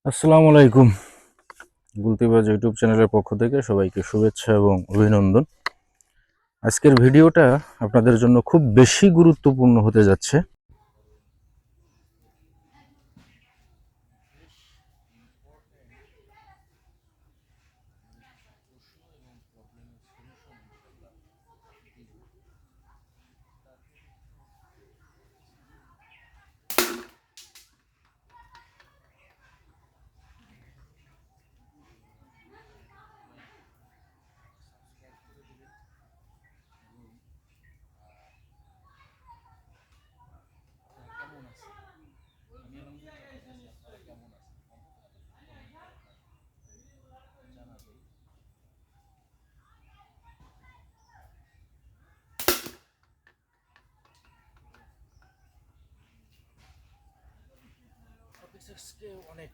আসসালামু আলাইকুম। গুলতিবাজ ইউটিউব চ্যানেলের পক্ষ থেকে সবাইকে শুভেচ্ছা এবং অভিনন্দন। আজকের ভিডিওটা আপনাদের জন্য খুব বেশি গুরুত্বপূর্ণ হতে যাচ্ছে। অনেক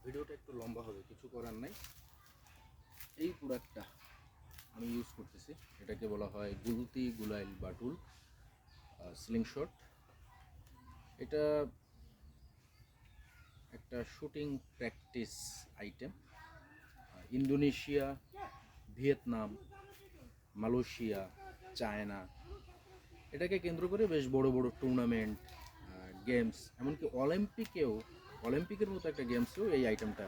ভিডিওটা একটু লম্বা হবে, কিছু করার নাই। এই প্রোডাক্টটা আমি ইউজ করতেছি, এটাকে বলা হয় গুলতি গুলাইল বাটুল স্লিং শট। এটা একটা shooting practice item. Indonesia, Vietnam, Malaysia, China এটাকে কেন্দ্র করে বেশ বড় বড় টুর্নামেন্ট, গেমস, এমনকি অলিম্পিকের মতো একটা গেমসেও এই আইটেমটা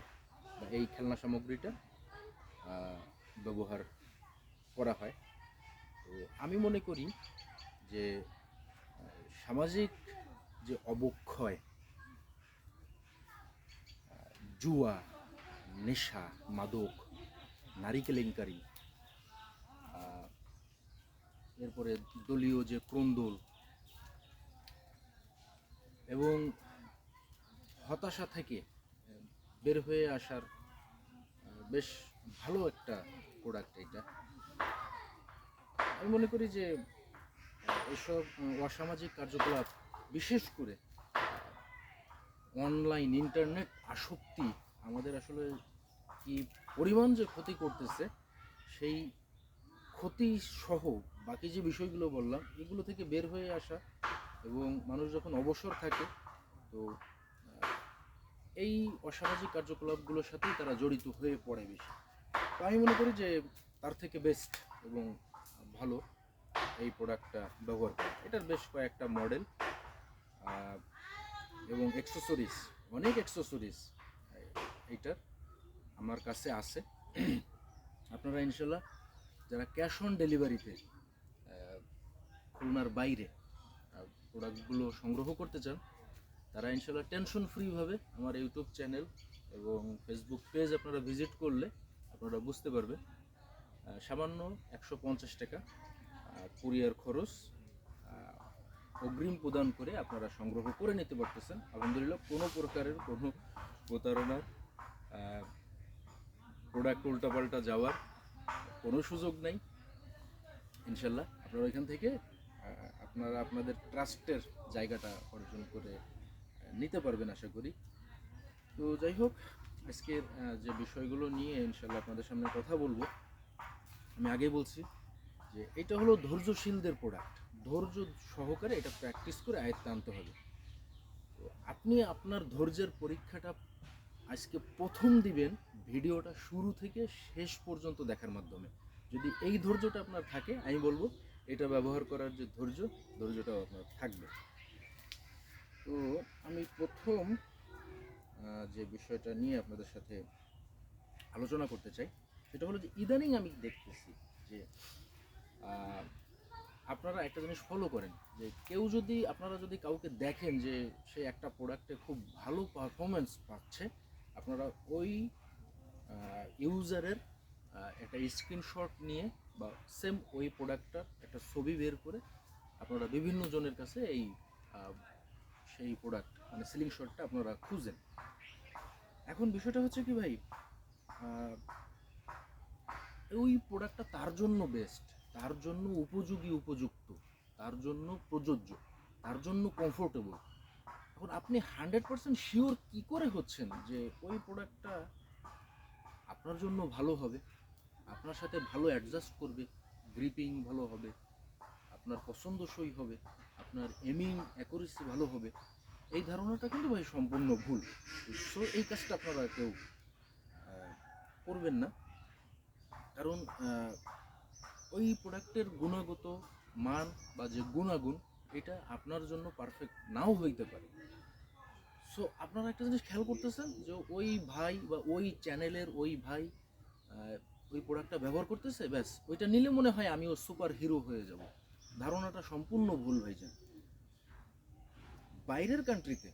বা এই খেলনা সামগ্রীটা ব্যবহার করা হয়। তো আমি মনে করি যে সামাজিক যে অবক্ষয়, জুয়া, নেশা, মাদক, নারী কেলেঙ্কারি, এরপরে দলীয় যে ক্রন্দল এবং হতাশা থেকে বের হয়ে আসার বেশ ভালো একটা প্রোডাক্ট এটা। আমি মনে করি যে এসব অসামাজিক কার্যকলাপ, বিশেষ করে অনলাইন ইন্টারনেট আসক্তি আমাদের আসলে কি পরিমাণ যে ক্ষতি করতেছে, সেই ক্ষতি সহ বাকি যে বিষয়গুলো বললাম এগুলো থেকে বের হয়ে আসা এবং মানুষ যখন অবসর থাকে তো এই অসামাজিক কার্যকলাপগুলোর সাথেই তারা জড়িত হয়ে পড়ে বেশি। তো আমি মনে করি যে তার থেকে বেস্ট এবং ভালো এই প্রোডাক্টটা ব্যবহার করা। এটার বেশ কয়েকটা মডেল এবং অ্যাক্সেসরিজ, অনেক অ্যাক্সেসরিজ এইটার আমার কাছে আছে। আপনারা ইনশাল্লাহ যারা ক্যাশ অন ডেলিভারিতে খুলনার বাইরে প্রোডাক্টগুলো সংগ্রহ করতে চান, তারা ইনশাল্লাহ টেনশন ফ্রিভাবে আমার ইউটিউব চ্যানেল এবং ফেসবুক পেজ আপনারা ভিজিট করলে আপনারা বুঝতে পারবেন। সামান্য 150 টাকা কুরিয়ার খরচ অগ্রিম প্রদান করে আপনারা সংগ্রহ করে নিতে পারতেছেন। আলহামদুলিল্লাহ, কোনো প্রকারের কোনো প্রতারণার, প্রোডাক্ট উল্টাপাল্টা যাওয়ার কোনো সুযোগ নেই। ইনশাল্লাহ আপনারা এখান থেকে আপনারা আপনাদের ট্রাস্টের জায়গাটা অর্জন করে নিতে পারবেন আশা করি। তো যাই হোক, আজকের যে বিষয়গুলো নিয়ে ইনশাল্লাহ আপনাদের সামনে কথা বলবো, আমি আগেই বলছি যে এটা হলো ধৈর্যশীলদের প্রোডাক্ট। ধৈর্য সহকারে এটা প্র্যাকটিস করে আয়ত্তে আনতে হবে। তো আপনি আপনার ধৈর্যের পরীক্ষাটা আজকে প্রথম দিবেন ভিডিওটা শুরু থেকে শেষ পর্যন্ত দেখার মাধ্যমে। যদি এই ধৈর্যটা আপনার থাকে, আমি বলবো এটা ব্যবহার করার যে ধৈর্যটাও আপনার থাকবে। তো আমি প্রথম যে বিষয়টা নিয়ে আপনাদের সাথে আলোচনা করতে চাই সেটা হলো যে ইদানিং আমি দেখতেছি যে আপনারা একটা জিনিস ফলো করেন যে আপনারা যদি কাউকে দেখেন যে সে একটা প্রোডাক্টে খুব ভালো পারফরমেন্স পাচ্ছে, আপনারা ওই ইউজারের একটা স্ক্রিনশট নিয়ে বা সেম ওই প্রোডাক্টটার একটা ছবি বের করে আপনারা বিভিন্ন জনের কাছে সেই প্রোডাক্ট মানে সিলিং শটটা আপনারা খুঁজেন। এখন বিষয়টা হচ্ছে কি ভাই, ওই প্রোডাক্টটা তার জন্য বেস্ট, তার জন্য উপযুক্ত, তার জন্য প্রযোজ্য, তার জন্য কমফোর্টেবল। এখন আপনি 100% শিওর কী করে হচ্ছেন যে ওই প্রোডাক্টটা আপনার জন্য ভালো হবে, আপনার সাথে ভালো অ্যাডজাস্ট করবে, গ্রিপিং ভালো হবে, আপনার পছন্দসই হবে, আপনার এমিং অ্যাকুরেসি ভালো হবে? এই ধারণাটা কিন্তু ভাই সম্পূর্ণ ভুল। সো এই কাজটা আপনারা কেউ করবেন না, কারণ ওই প্রোডাক্টের গুণগত মান বা যে গুণাগুণ এটা আপনার জন্য পারফেক্ট নাও হইতে পারে। সো আপনারা একটা জিনিস খেয়াল করতেছেন যে ওই ভাই বা ওই চ্যানেলের ওই ভাই ওই প্রোডাক্টটা ব্যবহার করতেছে, ব্যাস ওইটা নিলে মনে হয় আমিও সুপার হিরো হয়ে যাব। ধারণাটা সম্পূর্ণ ভুল ভাইজান। বাইরের কান্ট্রিতে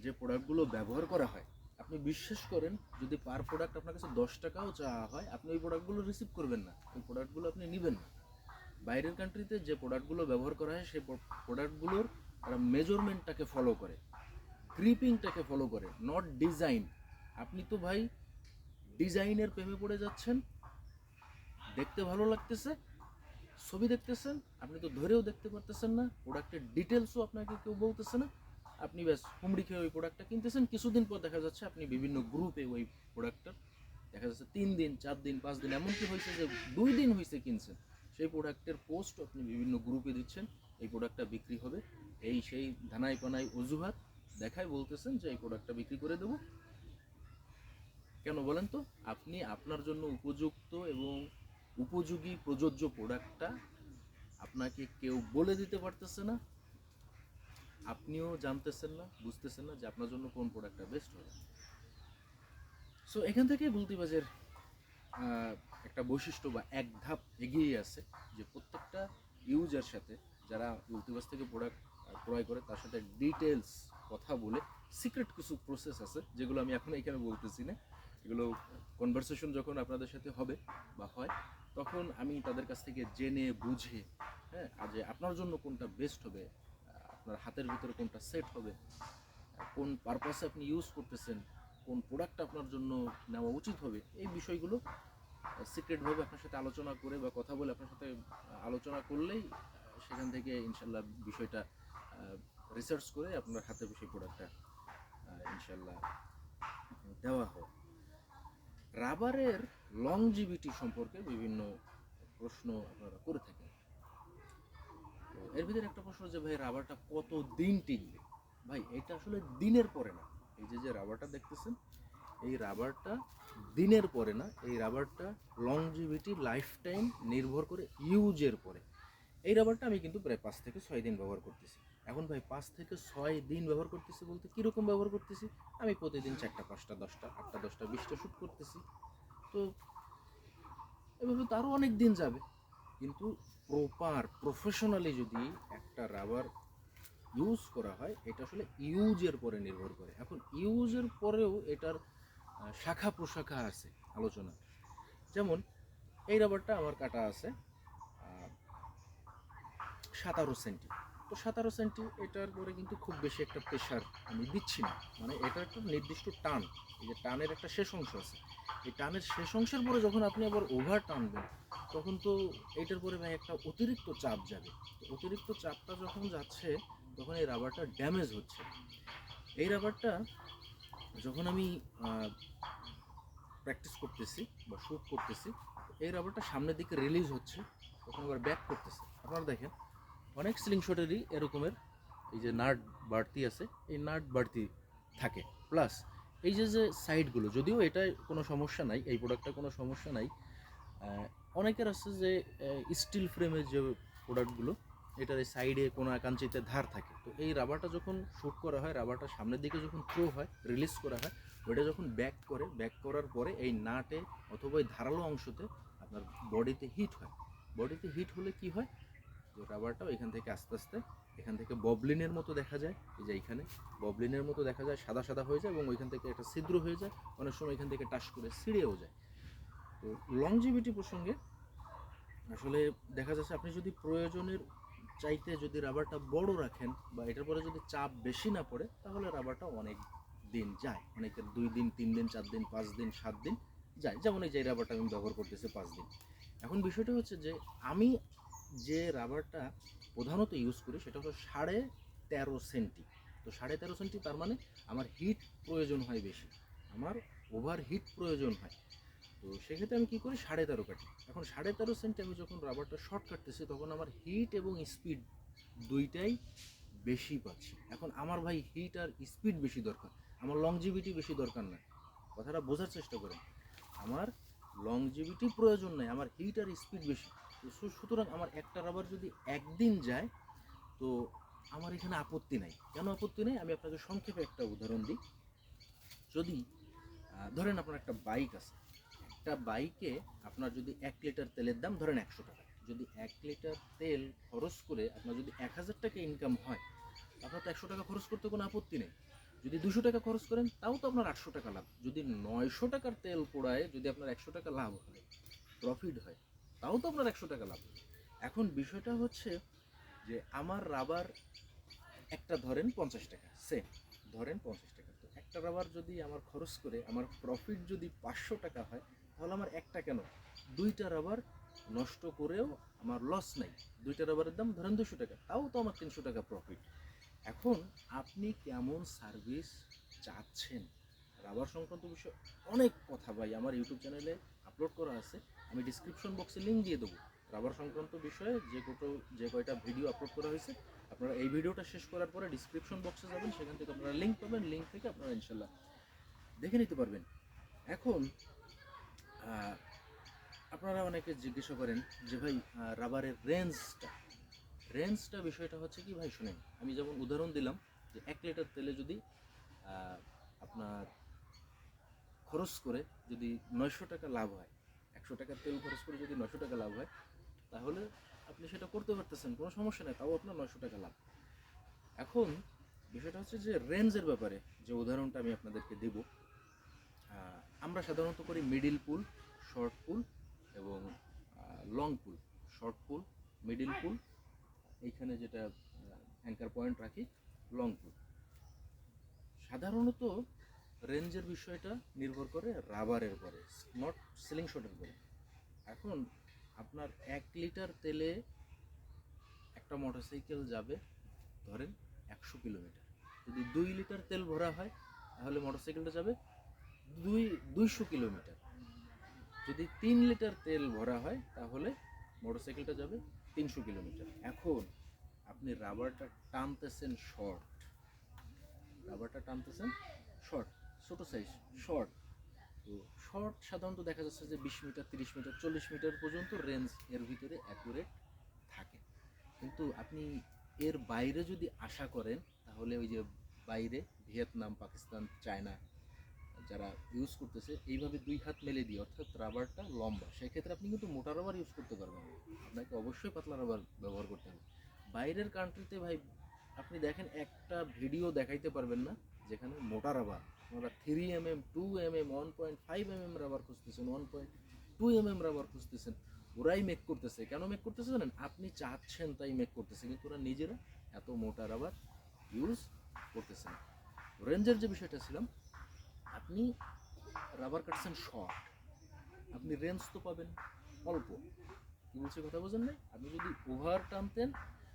যে প্রোডাক্টগুলো ব্যবহার করা হয়, আপনি বিশ্বাস করেন যদি পার প্রোডাক্ট আপনার কাছে 10 টাকাও চাওয়া হয়, আপনি ওই প্রোডাক্টগুলো রিসিভ করবেন না, ওই প্রোডাক্টগুলো আপনি নেবেন না। বাইরের কান্ট্রিতে যে প্রোডাক্টগুলো ব্যবহার করা হয় সেই প্রোডাক্টগুলোর তারা মেজারমেন্টটাকে ফলো করে, গ্রিপিংটাকে ফলো করে, নট ডিজাইন। আপনি তো ভাই ডিজাইনের প্রেমে পড়ে যাচ্ছেন, দেখতে ভালো লাগতেছে, ছবি দেখতেছেন, আপনি তো ধরেও দেখতে পারতেছেন না, প্রোডাক্টের ডিটেলসও আপনাকে কেউ বলতেছে না, আপনি ব্যাস হুমড়ি খেয়ে ওই প্রোডাক্টটা কিনতেছেন। কিছুদিন পর দেখা যাচ্ছে আপনি বিভিন্ন গ্রুপে ওই প্রোডাক্টটা দেখা যাচ্ছে 3 দিন 4 দিন 5 দিন এমনকি হয়েছে যে 2 দিন হয়েছে কিনছেন, সেই প্রোডাক্টের পোস্ট আপনি বিভিন্ন গ্রুপে দিচ্ছেন, এই প্রোডাক্টটা বিক্রি হবে, এই সেই ধানাই পানাই অজুহাত দেখায় বলতেছেন যে এই প্রোডাক্টটা বিক্রি করে দেবো। কেন বলেন তো? আপনি আপনার জন্য উপযুক্ত এবং উপযোগী প্রযোজ্য প্রোডাক্টটা আপনাকে কেউ বলে দিতে পারতেছে না, আপনিও জানতেছেন না, বুঝতেছেন না যে আপনার জন্য কোন প্রোডাক্টটা বেস্ট হবে। সো এখান থেকে গুলতিবাজের একটা বৈশিষ্ট্য বা এক ধাপ এগিয়ে আছে যে প্রত্যেকটা ইউজার সাথে, যারা গুলতিবাজ থেকে প্রোডাক্ট ক্রয় করে তার সাথে ডিটেলস কথা বলে, সিক্রেট কিছু প্রসেস আছে যেগুলো আমি এখন এখানে বলতেছি না, এগুলো কনভারসেশন যখন আপনাদের সাথে হবে বা হয় তখন আমি তাদের কাছ থেকে জেনে বুঝে, হ্যাঁ, যে আপনার জন্য কোনটা বেস্ট হবে, আপনার হাতের ভিতরে কোনটা সেট হবে, কোন পারপাসে আপনি ইউজ করতেছেন, কোন প্রোডাক্ট আপনার জন্য নেওয়া উচিত হবে, এই বিষয়গুলো সিক্রেটভাবে আপনার সাথে আলোচনা করে বা কথা বলে আপনার সাথে আলোচনা করলেই সেখান থেকে ইনশাল্লাহ বিষয়টা রিসার্চ করে আপনার হাতে সেই প্রোডাক্টটা ইনশাল্লাহ দেওয়া হয়। রাবারের লংজিভিটি সম্পর্কে বিভিন্ন প্রশ্ন আপনারা করে থাকেন। তো এর ভিতরে একটা প্রশ্ন যে ভাই রাবারটা কত দিন টিকবে? ভাই এটা আসলে দিনের পরে না, এই যে রাবারটা দেখতেছেন এই রাবারটা দিনের পরে না, এই রাবারটা লংজিভিটি লাইফ টাইম নির্ভর করে ইউজের পরে। এই রাবারটা আমি কিন্তু প্রায় 5 থেকে 6 দিন ব্যবহার করতেছি। এখন ভাই 5 থেকে 6 দিন ব্যবহার করতেছি বলতে কীরকম ব্যবহার করতেছি? আমি প্রতিদিন 4টা 5টা 10টা 8টা 10টা 20টা শ্যুট করতেছি, তো এভাবে তো আরও অনেক দিন যাবে। কিন্তু প্রফেশনালি যদি একটা রাবার ইউজ করা হয়, এটা আসলে ইউজের পরে নির্ভর করে। এখন ইউজের পরেও এটার শাখা প্রশাখা আছে আলোচনা। যেমন এই রাবারটা আমার কাটা আছে 17 সেন্টি, তো 17 সেন্টি এটার পরে কিন্তু খুব বেশি একটা প্রেশার আমি দিচ্ছি না, মানে এটা একটা নির্দিষ্ট টান, এই যে টানের একটা শেষ অংশ আছে, এই টানের শেষ অংশের পরে যখন আপনি আবার ওভার টানবেন তখন তো এইটার পরে ভাই একটা অতিরিক্ত চাপ যাবে, অতিরিক্ত চাপটা যখন যাচ্ছে তখন এই রাবারটা ড্যামেজ হচ্ছে। এই রাবারটা যখন আমি প্র্যাকটিস করতেছি বা শ্যুট করতেছি, এই রাবারটা সামনের দিকে রিলিজ হচ্ছে, তখন আবার ব্যাক করতেছে। আপনারা দেখেন অনেক স্লিং শটেরই এরকমের এই যে নাট বাড়তি আছে, এই নাট বাড়তি থাকে, প্লাস এই যে সাইডগুলো, যদিও এটায় কোনো সমস্যা নাই, এই প্রোডাক্টটা কোনো সমস্যা নাই, অনেকের আছে যে স্টিল ফ্রেমের যে প্রোডাক্টগুলো এটার এই সাইডে কোনো কাঞ্চিতে ধার থাকে, তো এই রাবারটা যখন শ্যুট করা হয়, রাবারটা সামনের দিকে যখন থ্রো হয়, রিলিজ করা হয়, ওইটা যখন ব্যাক করে, ব্যাক করার পরে এই নাটে অথবা এই ধারালো অংশতে আপনার বডিতে হিট হয়। বডিতে হিট হলে কি হয়, যে রাবারটাও এখান থেকে আস্তে আস্তে এখান থেকে ববলিনের মতো দেখা যায়, এই যে এইখানে ববলিনের মতো দেখা যায়, সাদা সাদা হয়ে যায় এবং ওইখান থেকে একটা ছিদ্র হয়ে যায়, অনেক সময় এখান থেকে টাচ করে ছিঁড়েও যায়। তো লংজিভিটি প্রসঙ্গে আসলে দেখা যাচ্ছে আপনি যদি প্রয়োজনের চাইতে যদি রাবারটা বড় রাখেন বা এটার পরে যদি চাপ বেশি না পড়ে, তাহলে রাবারটা অনেক দিন যায়, অনেকের 2 দিন 3 দিন 4 দিন 5 দিন 7 দিন যায়, যেমন এই যে রাবারটা আমি ব্যবহার করতেছি 5 দিন। এখন বিষয়টা হচ্ছে যে আমি যে রাবারটা প্রধানত ইউজ করি সেটা হলো 13.5 সেন্টি। তো 13.5 সেন্টি তার মানে আমার হিট প্রয়োজন হয় বেশি, আমার ওভার হিট প্রয়োজন হয়, তো সেক্ষেত্রে আমি কী করি 13.5 কাটি। এখন 13.5 সেন্টি আমি যখন রাবারটা শর্ট কাটতেছি তখন আমার হিট এবং স্পিড দুইটাই বেশি পাচ্ছি। এখন আমার ভাই হিট আর স্পিড বেশি দরকার, আমার লংজিভিটি বেশি দরকার না। কথাটা বোঝার চেষ্টা করেন, আমার লংজিভিটি প্রয়োজন নাই, আমার হিট আর স্পিড বেশি। তো সুতরাং আমার একটা রাবার যদি একদিন যায় তো আমার এখানে আপত্তি নাই। কেন আপত্তি নেই আমি আপনাকে সংক্ষেপে একটা উদাহরণ দিই। যদি ধরেন আপনার একটা বাইক আছে, একটা বাইকে আপনার যদি 1 লিটার তেলের দাম ধরেন 100 টাকা, যদি 1 লিটার তেল খরচ করে আপনার যদি 1000 টাকা ইনকাম হয়, আপনার তো 100 টাকা খরচ করতে কোনো আপত্তি নেই। যদি 200 টাকা খরচ করেন তাও তো আপনার 800 টাকা লাভ। যদি 900 টাকার তেল পোড়ায় যদি আপনার 100 টাকা লাভ হয়, প্রফিট হয়, তাও তো আপনার 100 টাকা লাভ। এখন বিষয়টা হচ্ছে যে আমার রাবার একটা ধরেন 50 টাকা, ধরেন 50 টাকা, তো একটা রাবার যদি আমার খরচ করে আমার প্রফিট যদি 500 টাকা হয়, তাহলে আমার একটা কেন 2টা রাবার নষ্ট করেও আমার লস নাই। 2টা রাবারের দাম ধরেন 200 টাকা, তাও তো আমার 300 টাকা প্রফিট। এখন আপনি কেমন সার্ভিস চাচ্ছেন, রাবার সংক্রান্ত বিষয়ে অনেক কথা ভাই আমার ইউটিউব চ্যানেলে আপলোড করা আছে, আমি ডিসক্রিপশন বক্সে লিঙ্ক দিয়ে দেবো। রাবার সংক্রান্ত বিষয়ে যে কয়টা ভিডিও আপলোড করা হয়েছে, আপনারা এই ভিডিওটা শেষ করার পরে ডিসক্রিপশন বক্সে যাবেন, সেখান থেকে আপনারা লিঙ্ক পাবেন, লিঙ্ক থেকে আপনারা ইনশাল্লাহ দেখে নিতে পারবেন। এখন আপনারা অনেকে জিজ্ঞাসা করেন যে ভাই রাবারের রেঞ্জটা বিষয়টা হচ্ছে কি ভাই, শুনেন আমি যেমন উদাহরণ দিলাম যে 1 লিটার তেলে যদি আপনার খরচ করে যদি 900 টাকা লাভ হয়, 100 টাকার তেল খরচ করে যদি 900 টাকা লাভ হয়, তাহলে আপনি সেটা করতে পারতেছেন, কোনো সমস্যা নেই, তাও আপনার 900 টাকা লাভ। এখন বিষয়টা হচ্ছে যে রেঞ্জের ব্যাপারে যে উদাহরণটা আমি আপনাদেরকে দেব, আমরা সাধারণত করি মিডিল পুল, শর্ট পুল এবং লং পুল। শর্ট পুল, মিডিল পুল, এইখানে যেটা অ্যাঙ্কার পয়েন্ট রাখি, লং পুল। সাধারণত রেঞ্জের বিষয়টা নির্ভর করে রাবারের পরে, নট সিলিং শটের পরে। এখন আপনার 1 লিটার তেলে একটা মোটরসাইকেল যাবে ধরেন 100 কিলোমিটার। যদি 2 লিটার তেল ভরা হয় তাহলে মোটরসাইকেলটা যাবে 200 কিলোমিটার। যদি 3 লিটার তেল ভরা হয় তাহলে মোটরসাইকেলটা যাবে 300 কিলোমিটার। এখন আপনি রাবারটা টানতেছেন শর্ট, ছোটো সাইজ শর্ট। তো শর্ট সাধারণত দেখা যাচ্ছে যে 20 মিটার, 30 মিটার, 40 মিটার পর্যন্ত রেঞ্জ এর ভিতরে অ্যাকুরেট থাকে। কিন্তু আপনি এর বাইরে যদি আশা করেন তাহলে ওই যে বাইরে ভিয়েতনাম, পাকিস্তান, চায়না যারা ইউজ করতেছে এইভাবে 2 হাত মেলে দিয়ে, অর্থাৎ রাবারটা লম্বা, সেক্ষেত্রে আপনি কিন্তু মোটা রাবার ইউজ করতে পারবেন না, আপনাকে অবশ্যই পাতলা রাবার ব্যবহার করতে হবে। বাইরের কান্ট্রিতে ভাই আপনি দেখেন একটা ভিডিও দেখাইতে পারবেন না যেখানে মোটা রাবার, ওরা 3 mm, 2 mm, 1.5 mm রাবার খুঁজতেছেন, 1.2 mm রাবার খুঁজতেছেন, ওরাই মেক করতেছে। কেন মেক করতেছে জানেন? আপনি চাচ্ছেন তাই মেক করতেছে, কিন্তু ওরা নিজেরা এত মোটা রাবার ইউজ করতেছে না। রেঞ্জের যে বিষয়টা ছিলাম, আপনি রাবার কাটছেন শর্ট, আপনি রেঞ্জ তো পাবেন অল্প। কি বলছে কথা বোঝেন নাই? আপনি যদি ওভার টানতেন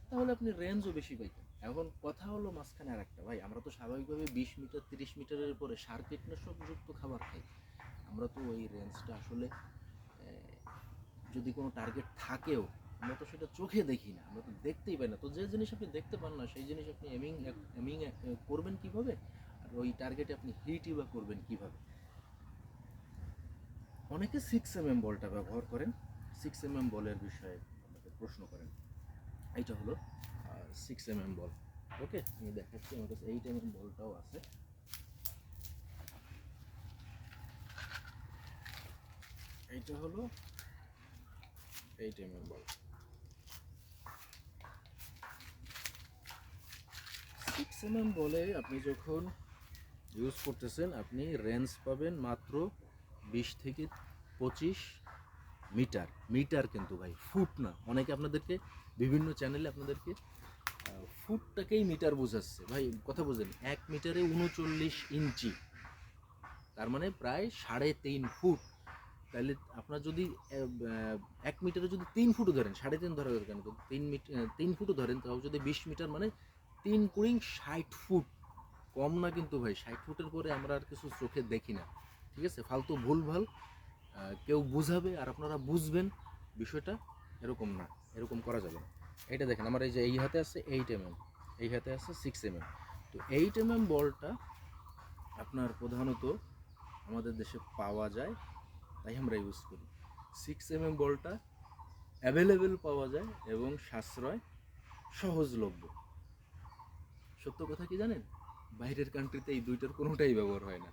তাহলে আপনি রেঞ্জও বেশি পাইতেন। এখন কথা হলো মাঝখানে আর একটা, ভাই আমরা তো স্বাভাবিকভাবে 20 মিটার, 30 মিটারের পরে সার কীটনাশক যুক্ত খাবার খাই। আমরা তো ওই রেঞ্জটা আসলে যদি কোনো টার্গেট থাকেও আমরা তো সেটা চোখে দেখি না, আমরা তো দেখতেই পাই না। তো যে জিনিস আপনি দেখতে পান না সেই জিনিস আপনি এমিং করবেন কিভাবে, আর ওই টার্গেটে আপনি হিটই বা করবেন কিভাবে? অনেকে 6 mm বলটা ব্যবহার করেন, 6 mm বলের বিষয়ে আমাকে প্রশ্ন করেন। এইটা হলো 6 mm বল। ওকে, আমি দেখাচ্ছি, আমার কাছে 8 mm বলটাও আছে। এইটা হলো 8 mm বল। 6 mm বলে আপনি যখন ইউজ করতেছেন আপনি রেঞ্জ পাবেন মাত্র 20 থেকে 25 মিটার। মিটার কিন্তু ভাই, ফুট না। অনেকে আপনাদেরকে বিভিন্ন চ্যানেলে আপনাদেরকে ফুটটাকেই মিটার বোঝাচ্ছে। ভাই কথা বুঝলেন, 1 মিটারে 39 ইঞ্চি, তার মানে প্রায় 3.5 ফুট। তাহলে আপনার যদি 1 মিটারে যদি 3 ফুটও ধরেন, 3.5 ধরা দরকার নেই, 3 ফুটও ধরেন, তাও যদি 20 মিটার মানে 3 কুড়ি 60 ফুট। কম না কিন্তু ভাই, 60 ফুটের পরে আমরা আর কিছু চোখে দেখি না। ঠিক আছে, ফালতু ভুলভাল কেউ বুঝাবে আর আপনারা বুঝবেন, বিষয়টা এরকম না, এরকম করা যাবে না। এইটা দেখেন আমার এই যে এই হাতে আছে 8 mm, এই হাতে আছে 6mm। তো 8mm বলটা আপনার প্রধানত আমাদের দেশে পাওয়া যায়, তাই আমরা ইউজ করি। 6mm বলটা অ্যাভেলেবেল পাওয়া যায় এবং সাশ্রয়, সহজলভ্য। সত্য কথা কি জানেন, বাইরের কান্ট্রিতে এই দুইটার কোনোটাই ব্যবহার হয় না।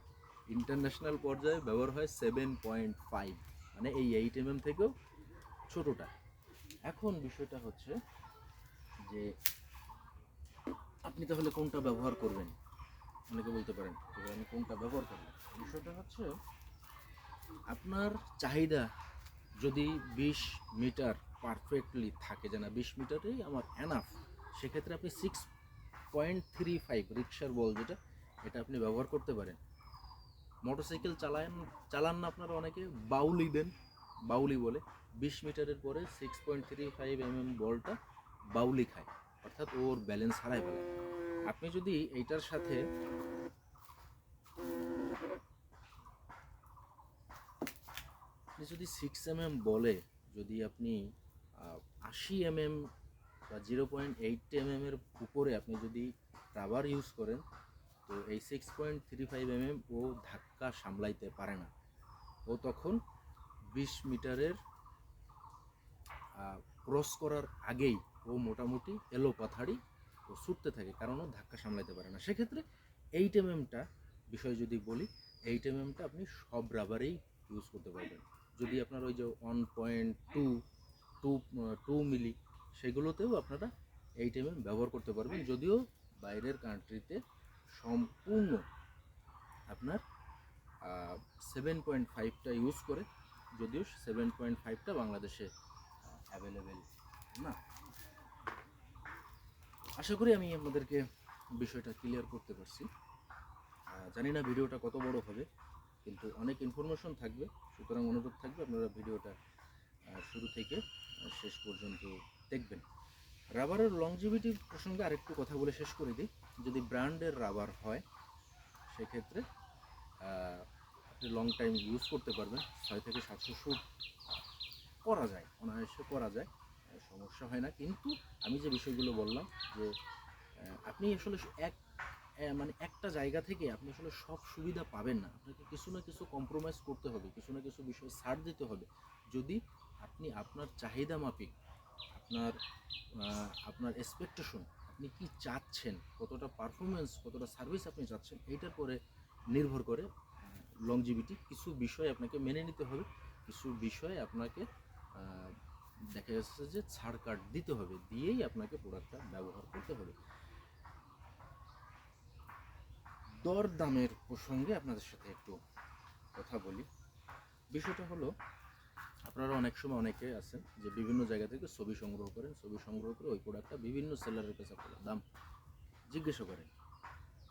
ইন্টারন্যাশনাল পর্যায়ে ব্যবহার হয় 7.5, মানে এই 8mm থেকেও ছোটোটা। এখন বিষয়টা হচ্ছে যে আপনি তাহলে কোনটা ব্যবহার করবেন, অনেকে বলতে পারেন যে আমি কোনটা ব্যবহার করবেন। বিষয়টা হচ্ছে আপনার চাহিদা যদি 20 মিটার পারফেক্টলি থাকে, যে না 20 মিটারেই আমার এনাফ, সেক্ষেত্রে আপনি 6.35 রিক্সার বল যেটা, এটা আপনি ব্যবহার করতে পারেন। মোটরসাইকেল চালান না আপনারা অনেকে, বাউলি দেন, বাউলি বলে 20 মিটারের পরে 6.35mm বলটা বাউলি খায়, অর্থাৎ ওর ব্যালেন্স হারায় ফেলে। আপনি যদি এইটার সাথে যদি 6mm বলে যদি আপনি 80mm বা 0.8mm এর উপরে আপনি যদি রাবার ইউজ করেন, তো এই 6.35mm ও ধাক্কা সামলাইতে পারে না। ও তখন 20 মিটারের ক্রস করার আগেই ও মোটামুটি এলো পাথাড়ি ও ছুটতে থাকে, কারণ ও ধাক্কা সামলাইতে পারে না। সেক্ষেত্রে 8mmটা বিষয় যদি বলি, 8mmটা আপনি সব রাবারেই ইউজ করতে পারবেন। যদি আপনার ওই যে 1.2 মিলি, সেগুলোতেও আপনারা 8mm ব্যবহার করতে পারবেন। যদিও বাইরের কান্ট্রিতে সম্পূর্ণ আপনার 7.5টা ইউজ করে, যদিও 7.5টা বাংলাদেশে অ্যাভেলেবেল না। আশা করি আমি আপনাদেরকে বিষয়টা ক্লিয়ার করতে পারছি। জানি না ভিডিওটা কত বড় হবে, কিন্তু অনেক ইনফরমেশন থাকবে, সুতরাং অনুরোধ থাকবে আপনারা ভিডিওটা শুরু থেকে শেষ পর্যন্ত দেখবেন। রাবারের লংজিভিটি প্রসঙ্গে আরেকটু কথা বলে শেষ করে দিই। যদি ব্র্যান্ডের রাবার হয় সেক্ষেত্রে আপনি লং টাইম ইউজ করতে পারবেন। 6 থেকে 700 শুট করা যায়, অনায়াসে করা যায়, সমস্যা হয় না। কিন্তু আমি যে বিষয়গুলো বললাম যে আপনি আসলে মানে একটা জায়গা থেকে আপনি আসলে সব সুবিধা পাবেন না, আপনাকে কিছু না কিছু কম্প্রোমাইজ করতে হবে, কিছু না কিছু বিষয় ছাড় দিতে হবে। যদি আপনি আপনার চাহিদা মাফিক, আপনার এক্সপেকটেশন, আপনি কি চাচ্ছেন, কতটা পারফরমেন্স, কতটা সার্ভিস আপনি চাচ্ছেন, এইটার পরে নির্ভর করে লংজিভিটি। কিছু বিষয় আপনাকে মেনে নিতে হবে, কিছু বিষয় আপনাকে দেখা যাচ্ছে যে ছাড় কাট দিতে হবে, দিয়েই আপনাকে প্রোডাক্টটা ব্যবহার করতে হবে। দর দামের প্রসঙ্গে আপনাদের সাথে একটু কথা বলি। বিষয়টা হলো, আপনারা অনেক সময় অনেকে আছেন যে বিভিন্ন জায়গা থেকে ছবি সংগ্রহ করেন, ছবি সংগ্রহ করে ওই প্রোডাক্টটা বিভিন্ন সেলারের কাছে আপনারা দাম জিজ্ঞাসা করেন।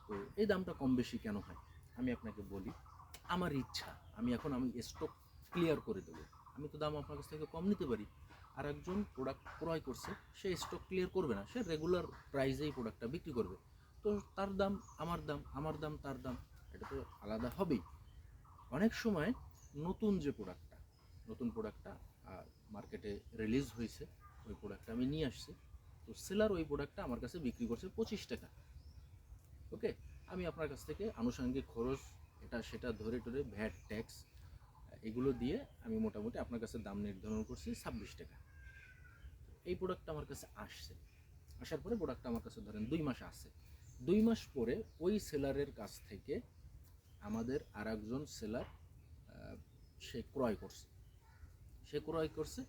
তো এই দামটা কম বেশি কেন হয় আমি আপনাকে বলি। আমার ইচ্ছা, আমি স্টক ক্লিয়ার করে দেবো, আমি তো দাম আপনার কাছ থেকে কম নিতে পারি। আর একজন প্রোডাক্ট ক্রয় করছে, সে স্টক ক্লিয়ার করবে না, সে রেগুলার প্রাইসেই প্রোডাক্টটা বিক্রি করবে। তো তার দাম আমার দাম, আমার দাম তার দাম, এটা তো আলাদা হবেই। অনেক সময় নতুন প্রোডাক্টটা মার্কেটে রিলিজ হয়েছে, ওই প্রোডাক্টটা আমি নিয়ে আসছি, তো সেলার ওই প্রোডাক্টটা আমার কাছে বিক্রি করছে 25 টাকা। ওকে, আমি আপনার কাছ থেকে আনুষঙ্গিক খরচ এটা সেটা ধরে টরে ভ্যাট ট্যাক্স এগুলো দিয়ে আমি মোটামুটি আপনার কাছে দাম নির্ধারণ করছি 26 টাকা। এই প্রোডাক্টটা আমার কাছে আসার পরে প্রোডাক্টটা আমার কাছে ধরেন 2 মাস আসে। 2 মাস পরে ওই সেলারের কাছ থেকে আমাদের আর একজন সেলার সে ক্রয় করছে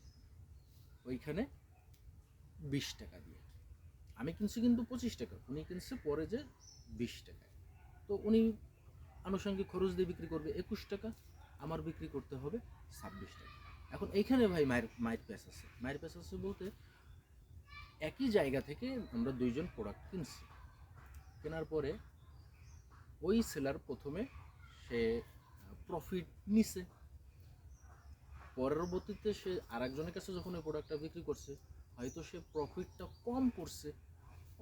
ওইখানে 20 টাকা দিয়ে। আমি কিনছি কিন্তু 25 টাকা, উনি কিনছে পরে যে 20 টাকায়। তো উনি আনুষঙ্গিক খরচ দিয়ে বিক্রি করবে 21 টাকা, আমার বিক্রি করতে হবে 26 টাকা। এখন এইখানে ভাই মায়ের প্যাস আছে বলতে, একই জায়গা থেকে আমরা দুইজন প্রোডাক্ট কিনছি, কেনার পরে ওই সেলার প্রথমে সে প্রফিট নিছে, পরবর্তীতে সে আরেকজনের কাছে যখন ওই প্রোডাক্টটা বিক্রি করছে, হয়তো সে প্রফিটটা কম করছে,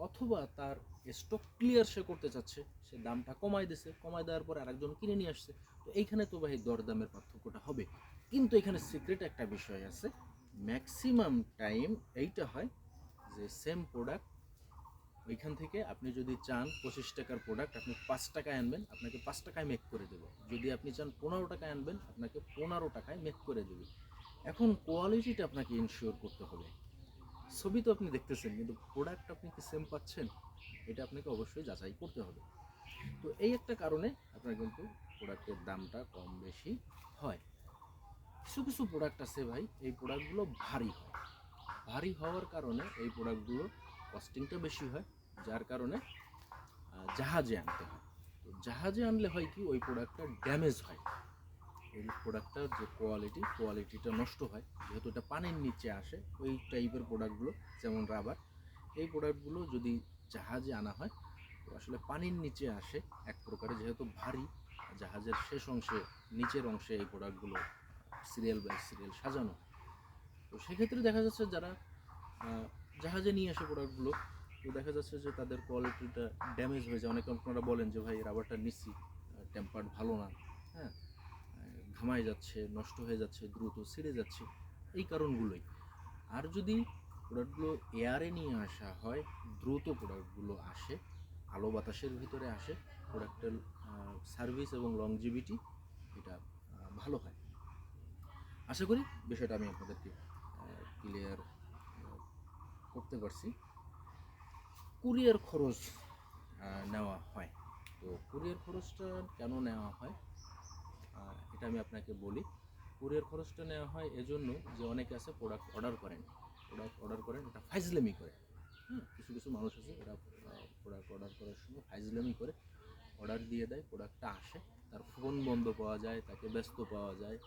অথবা তার স্টক ক্লিয়ার সে করতে চাচ্ছে, সে দামটা কমাই দেওয়ার পরে আরেকজন কিনে নিয়ে আসছে। তো এইখানে তো ভাই দরদামের পার্থক্যটা হবে। কিন্তু এখানে সিক্রেট একটা বিষয় আছে, ম্যাক্সিমাম টাইম এইটা হয় যে সেম প্রোডাক্ট ওইখান থেকে আপনি যদি চান 25 টাকার প্রোডাক্ট আপনি 5 টাকায় আনবেন, আপনাকে 5 টাকায় মেক করে দেবো। যদি আপনি চান 15 টাকায় আনবেন, আপনাকে 15 টাকায় মেক করে দেবে। এখন কোয়ালিটিটা আপনাকে ইনশিওর করতে হবে। ছবি তো আপনি দেখতেছেন, কিন্তু প্রোডাক্ট আপনি কি সেম পাচ্ছেন, এটা আপনাকে অবশ্যই যাচাই করতে হবে। তো এই একটা কারণে আপনার কিন্তু প্রোডাক্টের দামটা কম বেশি হয়। কিছু কিছু প্রোডাক্ট আছে ভাই, এই প্রোডাক্টগুলো ভারী হয়। ভারী হওয়ার কারণে এই প্রোডাক্টগুলো কস্টিংটা বেশি হয়, যার কারণে জাহাজে আনতে হয়। তো জাহাজে আনলে হয় কি, ওই প্রোডাক্টটা ড্যামেজ হয়, ওই প্রোডাক্টটার যে কোয়ালিটিটা নষ্ট হয়, যেহেতু এটা পানির নিচে আসে। ওই টাইপের প্রোডাক্টগুলো, যেমন রাবার, এই প্রোডাক্টগুলো যদি জাহাজে আনা হয় তো আসলে পানির নিচে আসে এক প্রকারে, যেহেতু ভারী, জাহাজের শেষ অংশে, নিচের অংশে এই প্রোডাক্টগুলো সিরিয়াল বাই সিরিয়াল সাজানো। তো সেক্ষেত্রে দেখা যাচ্ছে যারা জাহাজে নিয়ে আসে প্রোডাক্টগুলো, তো দেখা যাচ্ছে যে তাদের কোয়ালিটিটা ড্যামেজ হয়ে যায়। অনেকে আপনারা বলেন যে ভাই রাবারটা নিচ্ছি, টেম্পার ভালো না, হ্যাঁ, ঘামায় যাচ্ছে, নষ্ট হয়ে যাচ্ছে, দ্রুত ছিঁড়ে যাচ্ছে, এই কারণগুলোই। আর যদি প্রোডাক্টগুলো এয়ারে নিয়ে আসা হয়, দ্রুত প্রোডাক্টগুলো আসে, আলো বাতাসের ভিতরে আসে, প্রোডাক্টের সার্ভিস এবং লংজিভিটি এটা ভালো হয়। আশা করি বিষয়টা আমি আপনাদেরকে ক্লিয়ার করতে পারছি। কুরিয়ার খরচ নেওয়া হয়। তো কুরিয়ার খরচটা কেন নেওয়া হয় এটা আমি আপনাকে বলি। কুরিয়ার খরচটা নেওয়া হয় এজন্য যে অনেকে আছে প্রোডাক্ট অর্ডার করেন এটা ফাইজলামি করে। হ্যাঁ, কিছু কিছু মানুষ আছে এরা প্রোডাক্ট অর্ডার করার সময় ফাইজলামি করে, অর্ডার দিয়ে দেয়, প্রোডাক্টটা আসে, তার ফোন বন্ধ পাওয়া যায়, তাকে ব্যস্ত পাওয়া যায়,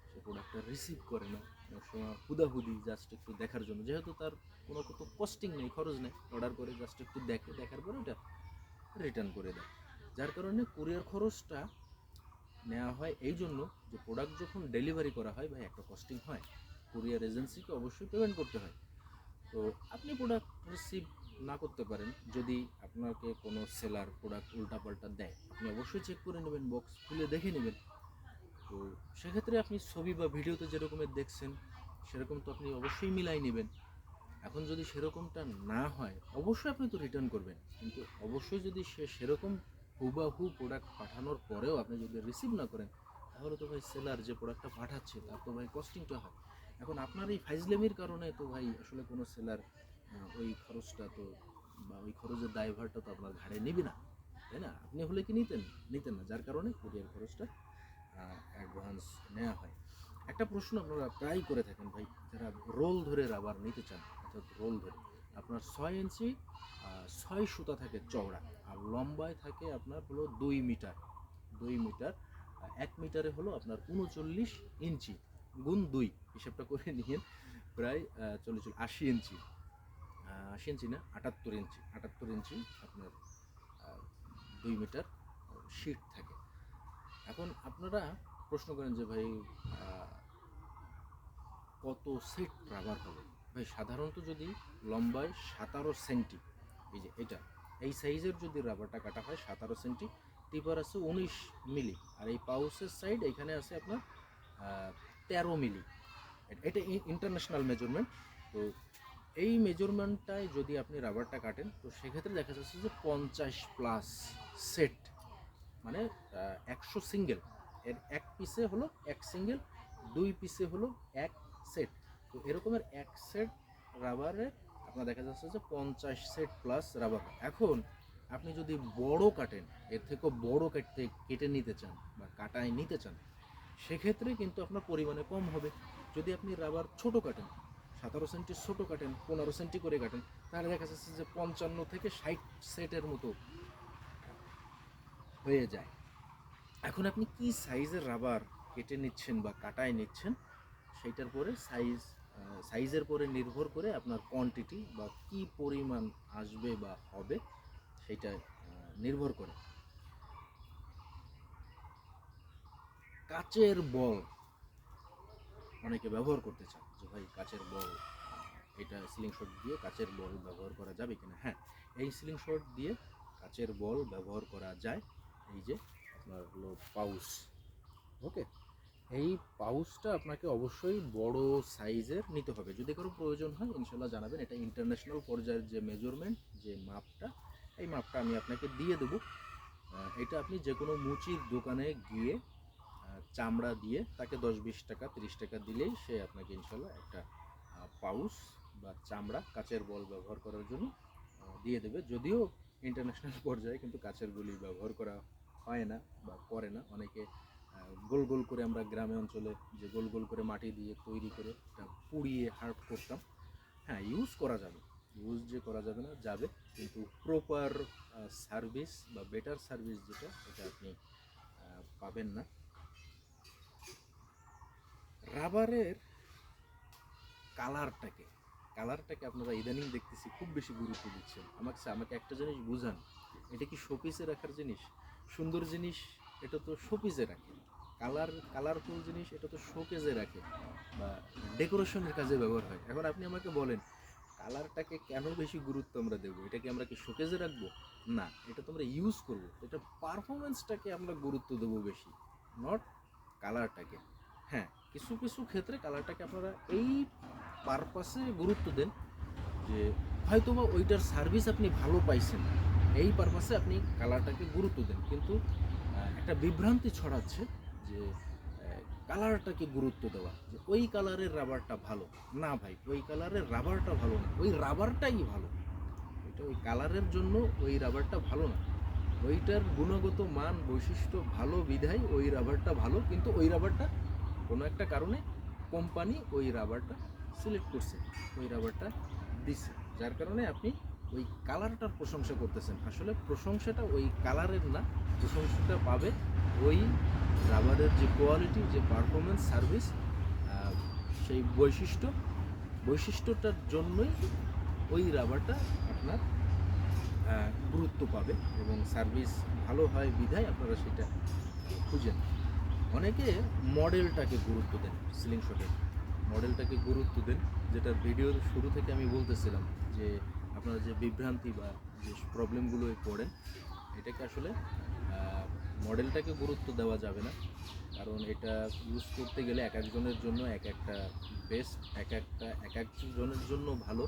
সে প্রোডাক্টটা রিসিভ করে না। অনেক সময় হুদাহুদি জাস্ট একটু দেখার জন্য, যেহেতু তার কোনো কত কস্টিং নেই, খরচ নেই, অর্ডার করে জাস্ট একটু দেখে, দেখার পরে ওটা রিটার্ন করে দেয়। যার কারণে কুরিয়ার খরচটা নেওয়া হয় এই জন্য যে প্রোডাক্ট যখন ডেলিভারি করা হয় ভাই একটা কস্টিং হয়, কুরিয়ার এজেন্সিকে অবশ্যই পেমেন্ট করতে হয়। তো আপনি প্রোডাক্ট রিসিভ না করতে পারেন, যদি আপনাকে কোনো সেলার প্রোডাক্ট উল্টাপাল্টা দেয়, আপনি অবশ্যই চেক করে নেবেন, বক্স খুলে দেখে নেবেন। তো সেক্ষেত্রে আপনি ছবি বা ভিডিওতে যেরকমের দেখছেন সেরকম তো আপনি অবশ্যই মিলাই নেবেন। এখন যদি সেরকমটা না হয় অবশ্যই আপনি তো রিটার্ন করবেন, কিন্তু অবশ্যই যদি সেরকম হুবাহু প্রোডাক্ট পাঠানোর পরেও আপনি যদি রিসিভ না করেন, তাহলে তো ভাই সেলার যে প্রোডাক্টটা পাঠাচ্ছে তার তো ভাই কস্টিংটা হয়। এখন আপনার এই ফাইজলেমির কারণে তো ভাই আসলে কোনো সেলার ওই খরচটা তো, বা ওই খরচের দায়ভারটা তো আপনার ঘাড়ে নেবে না, তাই না? আপনি হলে কি নিতেন না, যার কারণে কুরিয়ার খরচটা অ্যাডভান্স নেওয়া হয়। একটা প্রশ্ন আপনারা প্রায় করে থাকেন ভাই, যারা রোল ধরে রাবার নিতে চান, অর্থাৎ রোল ধরে আপনার 6 ইঞ্চি 6 সুতা থাকে চওড়া, আর লম্বায় থাকে আপনার হলো 2 মিটার। 2 মিটার 1 মিটারে হলো আপনার 39 ইঞ্চি গুণ 2, হিসাবটা করে নিয়ে প্রায় 80 ইঞ্চি, 80 ইঞ্চি না 78 ইঞ্চি, 78 ইঞ্চি আপনার 2 মিটার শিট থাকে। এখন আপনারা প্রশ্ন করেন যে ভাই কত সেট রাবার হবে? ভাই সাধারণত যদি লম্বায় 17 সেন্টি, এই যে এটা, এই সাইজের যদি রাবারটা কাটা হয় 17 সেন্টি, টিপার আছে 19 মিলি, আর এই পাউসের সাইড এখানে আছে আপনার 13 মিলি। এটা ইন্টারন্যাশনাল মেজারমেন্ট। তো এই মেজারমেন্টটায় যদি আপনি রাবারটা কাটেন, তো সেক্ষেত্রে দেখা যাচ্ছে যে 50+ সেট, মানে 100 সিঙ্গেল, এর এক পিসে হলো 1 সিঙ্গেল, 2 পিসে হলো 1 সেট। তো এরকমের 1 সেট রাবারে আপনার দেখা যাচ্ছে যে 50 সেট+ রাবার। এখন আপনি যদি বড় কাটেন, এর থেকেও বড় কেটে নিতে চান বা কাটায় নিতে চান, সেক্ষেত্রে কিন্তু আপনার পরিমাণে কম হবে। যদি আপনি রাবার ছোট কাটেন, 17 সেন্টি ছোট কাটেন, 15 সেন্টি করে কাটেন, তাহলে দেখা যাচ্ছে যে 55 থেকে 60 সেটের মতো হয়ে যায়। এখন আপনি কি সাইজের রাবার কেটে নিচ্ছেন বা কাটায় নিচ্ছেন, সেইটার পরে সাইজের পরে নির্ভর করে আপনার কোয়ান্টিটি বা কি পরিমাণ আসবে বা হবে সেইটা নির্ভর করে। কাচের বল অনেকে ব্যবহার করতে চান যে ভাই কাচের বল, এটা সিলিং শট দিয়ে কাচের বল ব্যবহার করা যাবে কিনা? হ্যাঁ, এই সিলিং শট দিয়ে কাচের বল ব্যবহার করা যায়। এই যে আপনার হলো পাউস, ওকে, এই পাউচটা আপনাকে অবশ্যই বড় সাইজের নিতে হবে। যদি কারো প্রয়োজন হয় ইনশাল্লাহ জানাবেন। এটা ইন্টারন্যাশনাল পর্যায়ের যে মেজারমেন্ট, যে মাপটা, এই মাপটা আমি আপনাকে দিয়ে দেবো। এটা আপনি যে কোনো মুচির দোকানে গিয়ে চামড়া দিয়ে তাকে 10-20 টাকা 30 টাকা দিলেই সে আপনাকে ইনশাল্লাহ একটা পাউচ বা চামড়া কাচের বল ব্যবহার করার জন্য দিয়ে দেবে। যদিও ইন্টারন্যাশনাল পর্যায়ে কিন্তু কাচের গুলি ব্যবহার করা হয় না বা করে না অনেকে। গোল গোল করে আমরা গ্রামে অঞ্চলে যে গোল গোল করে মাটি দিয়ে তৈরি করে পুড়িয়ে হার্ড করতাম। হ্যাঁ, ইউজ করা যাবে, ইউজ যে করা যাবে না, যাবে, কিন্তু প্রপার সার্ভিস বা বেটার সার্ভিস যেটা, এটা আপনি পাবেন না। রাবারের কালারটাকে আপনারা ইদানিং দেখতেছি খুব বেশি গুরুত্ব দিচ্ছেন। আমাকে একটা জিনিস বুঝান, এটা কি শোপিসে রাখার জিনিস? সুন্দর জিনিস এটা তো শোপিসে রাখে, কালারফুল জিনিস এটা তো শোকেজে রাখে বা ডেকোরেশনের কাজে ব্যবহার হয়। এখন আপনি আমাকে বলেন কালারটাকে কেন বেশি গুরুত্ব আমরা দেবো? এটাকে আমরা কি শোকেজে রাখবো? না, এটা তো আমরা ইউজ করবো, এটা পারফরমেন্সটাকে আমরা গুরুত্ব দেবো বেশি, নট কালারটাকে। হ্যাঁ, কিছু কিছু ক্ষেত্রে কালারটাকে আপনারা এই পারপাসে গুরুত্ব দেন যে হয়তোবা ওইটার সার্ভিস আপনি ভালো পাইছেন, এই পারপাসে আপনি কালারটাকে গুরুত্ব দেন। কিন্তু একটা বিভ্রান্তি ছড়াচ্ছে যে কালারটাকে গুরুত্ব দেওয়া, যে ওই কালারের রাবারটা ভালো। না ভাই, ওই কালারের রাবারটা ভালো না, ওই রাবারটাই ভালো। এটা ওই কালারের জন্য ওই রাবারটা ভালো না, ওইটার গুণগত মান বৈশিষ্ট্য ভালো বিধায় ওই রাবারটা ভালো। কিন্তু ওই রাবারটা কোনো একটা কারণে কোম্পানি ওই রাবারটা সিলেক্ট করছে, ওই রাবারটা দিছে, যার কারণে আপনি ওই কালারটার প্রশংসা করতেছেন। আসলে প্রশংসাটা ওই কালারের না, প্রশংসাটা পাবে ওই রাবারের যে কোয়ালিটি, যে পারফরমেন্স, সার্ভিস, সেই বৈশিষ্ট্যটার জন্যই ওই রাবারটা আপনার গুরুত্ব পাবে এবং সার্ভিস ভালো হয় বিধায় আপনারা সেটা খুঁজেন। অনেকে মডেলটাকে গুরুত্ব দেন, সিলিং শটের মডেলটাকে গুরুত্ব দেন, যেটা ভিডিওর শুরু থেকে আমি বলতেছিলাম যে আপনারা যে বিভ্রান্তি বা যে প্রবলেমগুলো পড়েন, এটাকে আসলে মডেলটাকে গুরুত্ব দেওয়া যাবে না। কারণ এটা ইউজ করতে গেলে এক একজনের জন্য এক একটা বেস্ট, এক একজনের জন্য ভালো।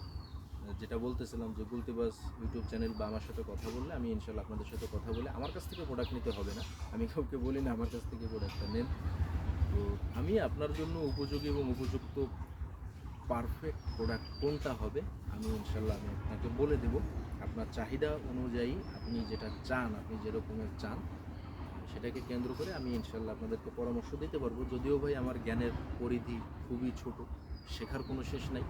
যেটা বলতেছিলাম যে গুলতিবাস ইউটিউব চ্যানেল বা আমার সাথে কথা বললে আমি ইনশাল্লাহ আপনাদের সাথে কথা বলে, আমার কাছ থেকে প্রোডাক্ট নিতে হবে না, আমি কাউকে বলি না আমার কাছ থেকে প্রোডাক্টটা নেন। তো আমি আপনার জন্য উপযোগী এবং উপযুক্ত পারফেক্ট প্রোডাক্ট কোনটা হবে আমি ইনশাল্লাহ আমি আপনাকে বলে দেব। আপনার চাহিদা অনুযায়ী আপনি যেটা চান, আপনি যেরকমের চান, সেটাকে কেন্দ্র করে আমি ইনশাল্লাহ আপনাদেরকে পরামর্শ দিতে পারবো। যদিও ভাই আমার জ্ঞানের পরিধি খুবই ছোট, শেখার কোনো শেষ নাই।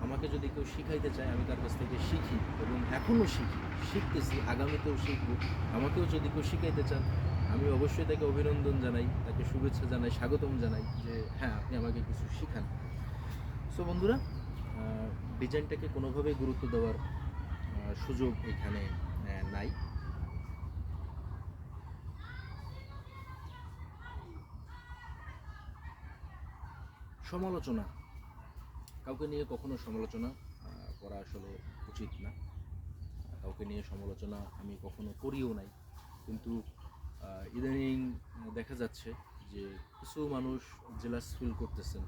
আমাকে যদি কেউ শিখাইতে চায় আমি তার কাছ থেকে শিখি এবং এখনও শিখতেছি, আগামীতেও শিখব। আমাকেও যদি কেউ শিখাইতে চান আমি অবশ্যই তাকে অভিনন্দন জানাই, তাকে শুভেচ্ছা জানাই, স্বাগতম জানাই যে হ্যাঁ আপনি আমাকে কিছু শিখান। সো বন্ধুরা, ডিজাইনটাকে কোনোভাবেই গুরুত্ব দেওয়ার সুযোগ এখানে নাই। সমালোচনা, কাউকে নিয়ে কখনো সমালোচনা করা আসলে উচিত না। কাউকে নিয়ে সমালোচনা আমি কখনো করিও নাই। কিন্তু ইদানিং দেখা যাচ্ছে যে কিছু মানুষ জেলাস ফিল করতেছেন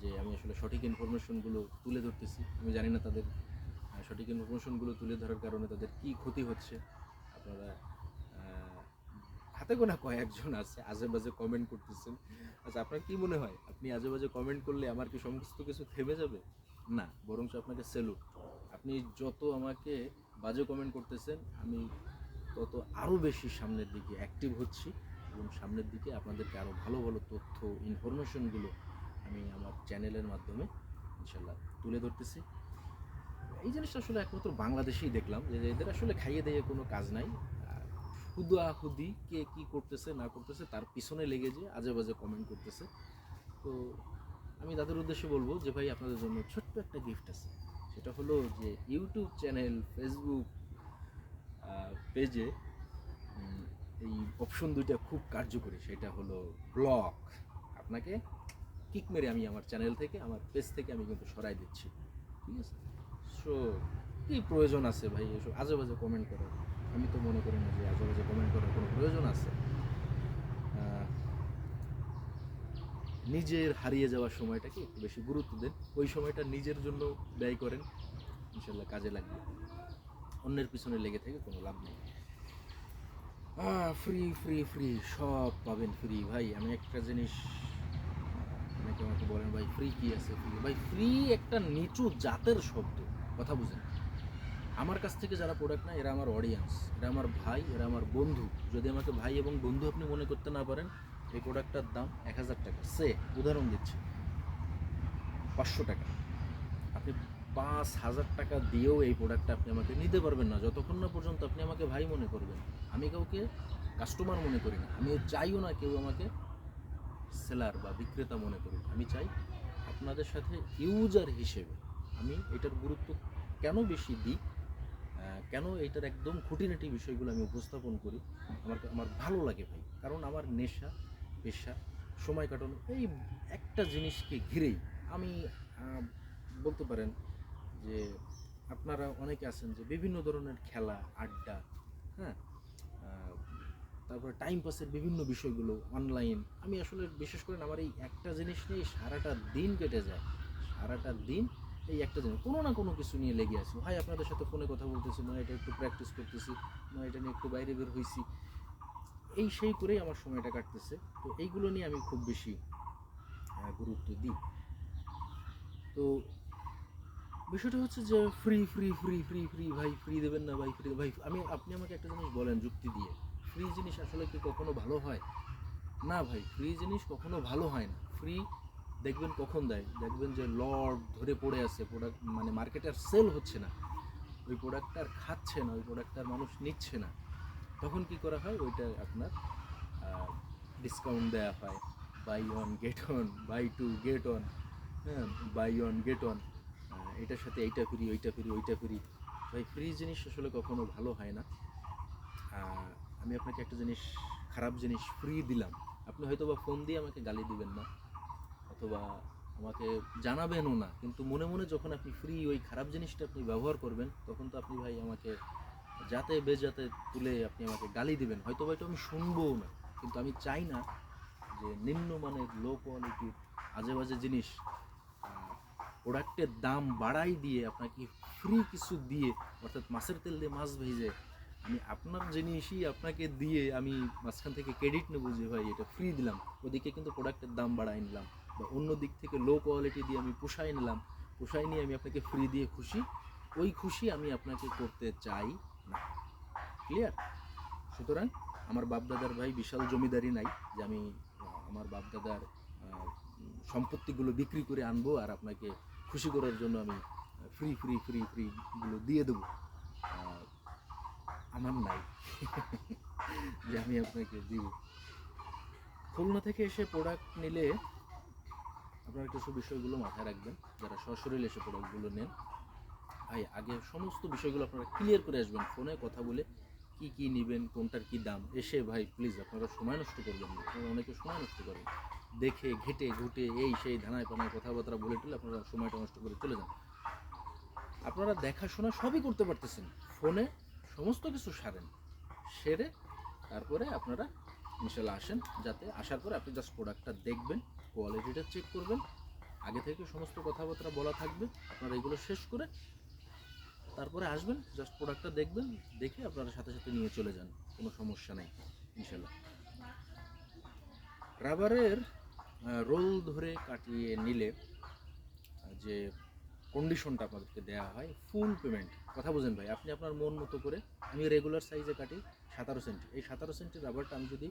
যে আমি আসলে সঠিক ইনফরমেশনগুলো তুলে ধরতেছি। আমি জানি না তাদের সঠিক ইনফরমেশনগুলো তুলে ধরার কারণে তাদের কী ক্ষতি হচ্ছে। আপনারা হাতে গোনা কয়েকজন আছে আজে বাজে কমেন্ট করতেছেন। আচ্ছা, আপনার কি মনে হয় আপনি আজে বাজে কমেন্ট করলে আমার কি সমস্ত কিছু থেমে যাবে? না, বরঞ্চ আপনাকে স্যালুট। আপনি যত আমাকে বাজে কমেন্ট করতেছেন আমি তত আরও বেশি সামনের দিকে অ্যাক্টিভ হচ্ছি এবং সামনের দিকে আপনাদেরকে আরও ভালো ভালো তথ্য, ইনফরমেশনগুলো আমি আমার চ্যানেলের মাধ্যমে ইনশাল্লাহ তুলে ধরতেছি। এই জিনিসটা আসলে একমাত্র বাংলাদেশেই দেখলাম যে এদের আসলে খাইয়ে দিয়ে কোনো কাজ নাই। হুদাহুদি কে কী করতেছে না করতেছে তার পিছনে লেগে যে আজে বাজে কমেন্ট করতেছে। তো আমি তাদের উদ্দেশ্যে বলবো যে ভাই আপনাদের জন্য ছোট্ট একটা গিফট আছে। সেটা হলো যে ইউটিউব চ্যানেল, ফেসবুক পেজে এই অপশন দুইটা খুব কার্যকরী। সেটা হলো ব্লক, আপনাকে কিক মেরে আমি আমার চ্যানেল থেকে, আমার পেজ থেকে আমি কিন্তু সরাই দিচ্ছি, ঠিক আছে? সো কী প্রয়োজন আছে ভাই এসব আজে বাজে কমেন্ট করার? আমি তো মনে করি না যে আজে বাজে কমেন্ট করার কোনো প্রয়োজন আছে। নিজের হারিয়ে যাওয়ার সময়টাকে একটু বেশি গুরুত্ব দেন, ওই সময়টা নিজের জন্য ব্যয় করেন, ইনশাল্লাহ কাজে লাগবে। অন্যের পিছনে লেগে থেকে কোনো লাভ নেই। ফ্রি ফ্রি ফ্রি সব পাবেন ফ্রি ভাই। আমি একটা জিনিস, অনেকে আমাকে বলেন ভাই ফ্রি কি আছে, ফ্রি ভাই ফ্রি একটা নিচু জাতের শব্দ, কথা বুঝেন। আমার কাছ থেকে যারা প্রোডাক্ট নেয় এরা আমার অডিয়েন্স, এরা আমার ভাই, এরা আমার বন্ধু। যদি আমাকে ভাই এবং বন্ধু আপনি মনে করতে না পারেন, এই প্রোডাক্টটার দাম 1000 টাকা, সে উদাহরণ দিচ্ছি 500 টাকা, আপনি 5000 টাকা দিয়েও এই প্রোডাক্টটা আপনি আমাকে নিতে পারবেন না যতক্ষণ না পর্যন্ত আপনি আমাকে ভাই মনে করবেন। আমি কাউকে কাস্টমার মনে করি না, আমিও চাইও না কেউ আমাকে সেলার বা বিক্রেতা মনে করুন। আমি চাই আপনাদের সাথে ইউজার হিসেবে আমি এটার গুরুত্ব কেন বেশি দিই, কেন এটার একদম খুঁটিনাটি বিষয়গুলো আমি উপস্থাপন করি, আমার ভালো লাগে ভাই। কারণ আমার নেশা, পেশা, সময় কাটানো এই একটা জিনিসকে ঘিরেই। আমি বলতে পারেন যে আপনারা অনেকে আছেন যে বিভিন্ন ধরনের খেলা, আড্ডা, হ্যাঁ, তারপরে টাইম পাসের বিভিন্ন বিষয়গুলো অনলাইন, আমি আসলে বিশেষ করে আমার এই একটা জিনিস নিয়ে সারাটা দিন কেটে যায়। সারাটা দিন এই একটা জিনিস কোনো না কোনো কিছু নিয়ে লেগে আছি। ভাই আপনাদের সাথে ফোনে কথা বলতেছি, নয় এটা একটু প্র্যাকটিস করতেছি, নয় এটা নিয়ে একটু বাইরে বের হয়েছি, এই সেই করেই আমার সময়টা কাটতেছে। তো এইগুলো নিয়ে আমি খুব বেশি গুরুত্ব দিই। তো বিষয়টা হচ্ছে যে free free free free free ভাই ফ্রি দেবেন না ভাই, ফ্রি ভাই। আপনি আমাকে একটা জিনিস বলেন যুক্তি দিয়ে, ফ্রি জিনিস আসলে কি কখনো ভালো হয়? না ভাই, ফ্রি জিনিস কখনো ভালো হয় না। ফ্রি দেখবেন কখন দেয়, দেখবেন যে লর্ড ধরে পড়ে আছে, প্রোডাক্ট মানে মার্কেটে আর সেল হচ্ছে না, ওই প্রোডাক্টটা আর খাচ্ছে না, ওই প্রোডাক্টটা আর মানুষ নিচ্ছে না, তখন কি করা হয়, ওইটা আপনার ডিসকাউন্ট দেওয়া হয়, buy one get one, buy two get one, হ্যাঁ, বাই ওয়ান গেট অন, এটার সাথে এইটা ফ্রি, ওইটা ফ্রি, ওইটা ফ্রি। ভাই ফ্রি জিনিস আসলে কখনো ভালো হয় না। আমি আপনাকে একটা জিনিস, খারাপ জিনিস ফ্রি দিলাম, আপনি হয়তো বা ফোন দিয়ে আমাকে গালি দিবেন না, অথবা আমাকে জানাবেনও না, কিন্তু মনে মনে যখন আপনি ফ্রি ওই খারাপ জিনিসটা আপনি ব্যবহার করবেন, তখন তো আপনি ভাই আমাকে যাতে বেজাতে তুলে আপনি আমাকে গালি দিবেন, হয়তো বা এটা আমি শুনবও না। কিন্তু আমি চাই না যে নিম্নমানের লো কোয়ালিটির আজে বাজে জিনিস, প্রোডাক্টের দাম বাড়াই দিয়ে আপনাকে ফ্রি কিছু দিয়ে, অর্থাৎ মাছের তেল দিয়ে মাছ ভেজে আমি আপনার জিনিসই আপনাকে দিয়ে আমি মাঝখান থেকে ক্রেডিট নেবো যে ভাই এটা ফ্রি দিলাম, ওদিকে কিন্তু প্রোডাক্টের দাম বাড়াই নিলাম, বা অন্য দিক থেকে লো কোয়ালিটি দিয়ে আমি পোষাই নিলাম, পোষাই নিয়ে আমি আপনাকে ফ্রি দিয়ে খুশি, ওই খুশি আমি আপনাকে করতে চাই না। ক্লিয়ার? সুতরাং আমার বাপদাদার ভাই বিশাল জমিদারি নাই যে আমি আমার বাপদাদার সম্পত্তিগুলো বিক্রি করে আনবো আর আপনাকে খুশি করার জন্য আমি ফ্রি ফ্রি ফ্রি ফ্রিগুলো দিয়ে দেবো, আমার নাই যে আমি আপনাকে দিব। খুলনা থেকে এসে প্রোডাক্ট নিলে আপনারা কিছু বিষয়গুলো মাথায় রাখবেন, যারা সশরীরে এসে প্রোডাক্টগুলো নেন। ভাই আগে সমস্ত বিষয়গুলো আপনারা ক্লিয়ার করে আসবেন, ফোনে কথা বলে কি কি নেবেন, কোনটার কি দাম। এসে ভাই প্লিজ আপনারা সময় নষ্ট করবেন না, আপনারা অনেকে সময় নষ্ট করেন, দেখে ঘেটে ঘুটে এই সেই ধানায় পানায় কথাবার্তা বলে টলে আপনারা সময়টা নষ্ট করে চলে যান। আপনারা দেখাশোনা সবই করতে পারতেছেন, ফোনে সমস্ত কিছু সারেন, সেরে তারপরে আপনারা ইনশাল্লাহ আসেন, যাতে আসার পরে আপনি জাস্ট প্রোডাক্টটা দেখবেন, কোয়ালিটিটা চেক করবেন, আগে থেকে সমস্ত কথাবার্তা বলা থাকবে, আপনারা এগুলো শেষ করে তারপরে আসবেন, জাস্ট প্রোডাক্টটা দেখবেন, দেখে আপনারা সাথে সাথে নিয়ে চলে যান, কোনো সমস্যা নেই ইনশাল্লাহ। রাবারের রোল ধরে কাটিয়ে নিলে যে কন্ডিশনটা আপনাদেরকে দেওয়া হয় ফুল পেমেন্ট, কথা বোঝেন ভাই, আপনি আপনার মন মতো করে, আমি রেগুলার সাইজে কাটি 17 সেন্টি, এই 17 সেন্টির রাবারটা আমি যদি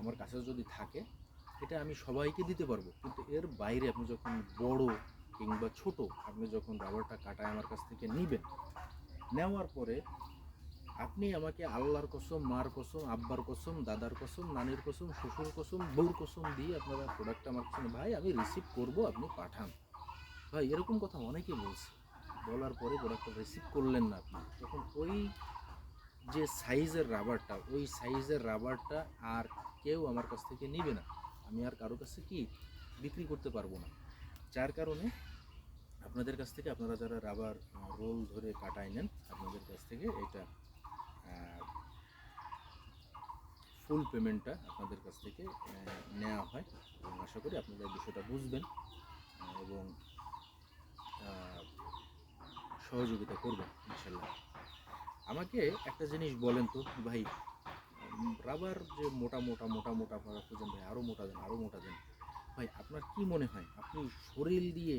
আমার কাছে যদি থাকে, এটা আমি সবাইকে দিতে পারবো, কিন্তু এর বাইরে আপনি যখন বড় কিংবা ছোট আপনি যখন রাবারটা কাটায় আমার কাছ থেকে নেবেন, নেওয়ার পরে আপনি আমাকে আল্লাহর কসম, মার কসম, আব্বার কসম, দাদার কসম, নানির কসম, শ্বশুর কসম, বউর কসম দিয়ে আপনারা প্রোডাক্টটা আমার কাছে, ভাই আমি রিসিভ করব, আপনি পাঠান। ভাই এরকম কথা অনেকে বলছে, বলার পরে প্রোডাক্টটা রিসিভ করলেন না আপনি, তখন ওই যে সাইজের রাবারটা, ওই সাইজের রাবারটা আর কেউ আমার কাছ থেকে নেবে না, আমি আর কারো কাছে কি বিক্রি করতে পারবো না। যার কারণে আপনাদের কাছ থেকে, আপনারা যারা রাবার রোল ধরে কাটায় নেন, আপনাদের কাছ থেকে এটা ফুল পেমেন্টটা আপনাদের কাছ থেকে নেওয়া হয়, এবং আশা করি আপনারা বিষয়টা বুঝবেন এবং সহযোগিতা করবেন ইনশাল্লাহ। আমাকে একটা জিনিস বলেন তো ভাই, রাবার যে মোটা মোটা মোটা মোটা আপনারা খুঁজেন ভাই, আরও মোটা দেন, আরও মোটা দেন। ভাই আপনার কি মনে হয় আপনি শরীর দিয়ে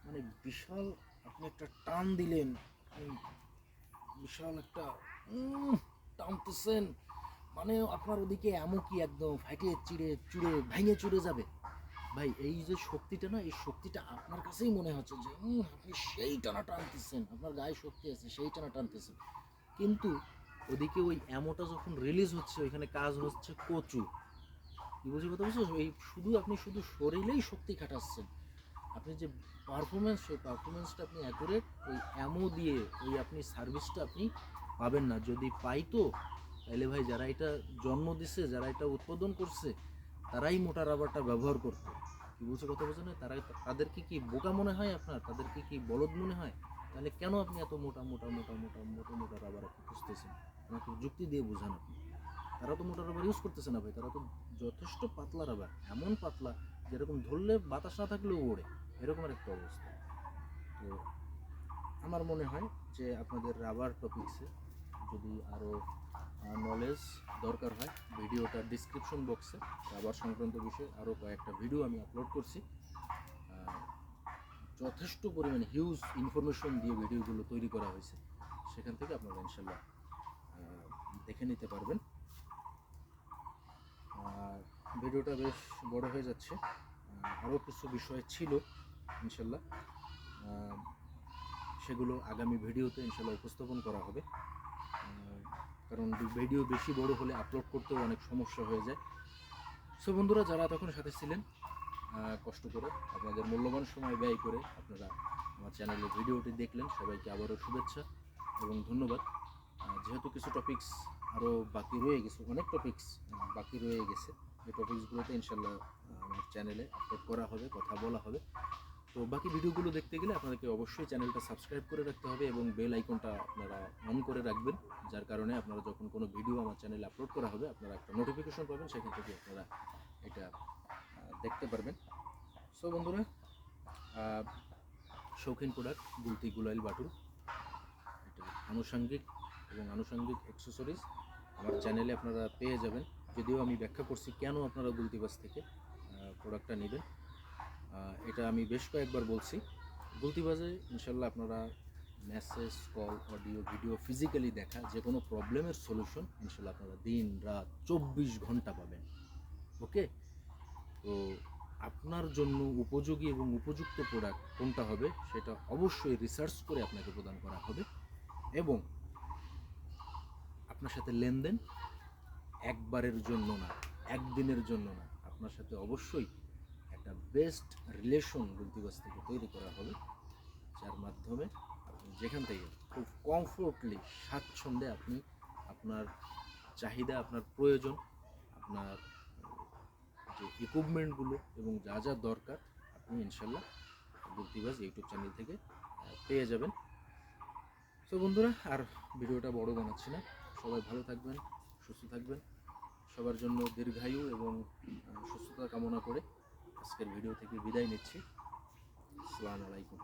মানে বিশাল আপনি একটা টান দিলেন, আপনি বিশাল একটা টানতেছেন, মানে আপনার ওদিকে এমন কি একদম ফাইটে চিড়ে চুড়ে ভেঙে চুড়ে যাবে? ভাই এই যে শক্তিটা না, এই শক্তিটা আপনার কাছেই মনে হচ্ছে যে আপনি সেই টানা টানতেছেন, আপনার গায়ে শক্তি আছে সেই টানা টানতেছেন, কিন্তু ওদিকে ওই অ্যামোটা যখন রিলিজ হচ্ছে ওইখানে কাজ হচ্ছে কচু। কি বলছি কথা বলছো? এই শুধু আপনি শুধু শরীরেই শক্তি খাটাচ্ছেন, আপনি যে পারফরমেন্স সেই পারফরমেন্সটা আপনি অ্যাকুরেট ওই অ্যামো দিয়ে ওই আপনি সার্ভিসটা আপনি পাবেন না। যদি পাইতো তাহলে ভাই যারা এটা জন্ম দিছে, যারা এটা উৎপাদন করছে, তারাই মোটা রাবারটা ব্যবহার করতো। কি বলছে কথা বোঝেন না? তাদেরকে কি বোকা মনে হয় আপনার? তাদেরকে কি বলদ মনে হয়? তাহলে কেন আপনি এত মোটা মোটা মোটা মোটা মোটা মোটা রাবার আপনি খুঁজতেছেন? আমাকে যুক্তি দিয়ে বোঝান আপনি। তারা তো মোটা রাবার ইউজ করতেছে না ভাই, তারা তো যথেষ্ট পাতলা রাবার, এমন পাতলা যেরকম ধরলে বাতাস না থাকলেও ওড়ে, এরকম একটা অবস্থা। তো আমার মনে হয় যে আপনাদের রাবার টপিক্সে যদি আরও নলেজ দরকার হয়, ভিডিওটার ডিসক্রিপশন বক্সে রাবার সংক্রান্ত বিষয়ে আরও কয়েকটা ভিডিও আমি আপলোড করছি। যথেষ্ট পরিমাণে হিউজ ইনফরমেশন দিয়ে ভিডিওগুলো তৈরি করা হয়েছে, সেখান থেকে আপনারা ইনশাল্লাহ দেখে নিতে পারবেন। ভিডিওটা বেশ বড় হয়ে যাচ্ছে, আরও কিছু বিষয় ছিল ইনশাল্লাহ, সেগুলো আগামী ভিডিওতে ইনশাল্লাহ উপস্থাপন করা হবে, কারণ ভিডিও বেশি বড় হলে আপলোড করতেও অনেক সমস্যা হয়ে যায়। সো বন্ধুরা, যারা তখন সাথে ছিলেন, কষ্ট করে আপনাদের মূল্যবান সময় ব্যয় করে আপনারা আমার চ্যানেলে ভিডিওটি দেখলেন, সবাইকে আবারও শুভেচ্ছা এবং ধন্যবাদ। যেহেতু কিছু টপিকস আরও বাকি রয়ে গেছে, অনেক টপিকস বাকি রয়ে গেছে, এই টপিকসগুলোতে ইনশাল্লাহ আমার চ্যানেলে আপলোড করা হবে, কথা বলা হবে। তো বাকি ভিডিওগুলো দেখতে গেলে আপনাদেরকে অবশ্যই চ্যানেলটা সাবস্ক্রাইব করে রাখতে হবে এবং বেল আইকনটা আপনারা অন করে রাখবেন, যার কারণে আপনারা যখন কোনো ভিডিও আমার চ্যানেলে আপলোড করা হবে আপনারা একটা নোটিফিকেশন পাবেন, সেখান থেকে আপনারা এটা দেখতে পারবেন। সো বন্ধুরা, শৌখিন প্রোডাক্ট গুলতি গুলাইল বাটুল, এটা আনুষঙ্গিক এবং আনুষঙ্গিক অ্যাক্সেসরিজ আমার চ্যানেলে আপনারা পেয়ে যাবেন। যদিও আমি ব্যাখ্যা করছি কেন আপনারা গুলতিবাস থেকে প্রোডাক্টটা নেবেন, এটা আমি বেশ কয়েকবার বলছি। গুলতিবাজে ইনশাল্লাহ আপনারা message, call, audio, video, physically দেখা যে কোনো প্রবলেমের সলিউশন ইনশাল্লাহ আপনারা দিন রাত 24 ঘন্টা পাবেন। ওকে, তো আপনার জন্য উপযোগী এবং উপযুক্ত প্রোডাক্ট কোনটা হবে সেটা অবশ্যই রিসার্চ করে আপনাকে প্রদান করা হবে, এবং আপনার সাথে লেনদেন একবারের জন্য না, একদিনের জন্য না, আপনার সাথে অবশ্যই একটা বেস্ট রিলেশন গুলতিবাস থেকে তৈরি করা হবে, যার মাধ্যমে আপনি যেখান থেকে খুব কমফোর্টলি স্বাচ্ছন্দ্যে আপনি আপনার চাহিদা, আপনার প্রয়োজন, আপনার যে ইকুইপমেন্টগুলো এবং যা যা দরকার আপনি ইনশাল্লাহ গুলতিবাজ ইউটিউব চ্যানেল থেকে পেয়ে যাবেন। তো বন্ধুরা, আর ভিডিওটা বড় বানাচ্ছি না, সবাই ভালো থাকবেন, সুস্থ থাকবেন, সবার জন্য দীর্ঘায়ু এবং সুস্থতা কামনা করে আজকের ভিডিও থেকে বিদায় নিচ্ছি। আসসালামু আলাইকুম।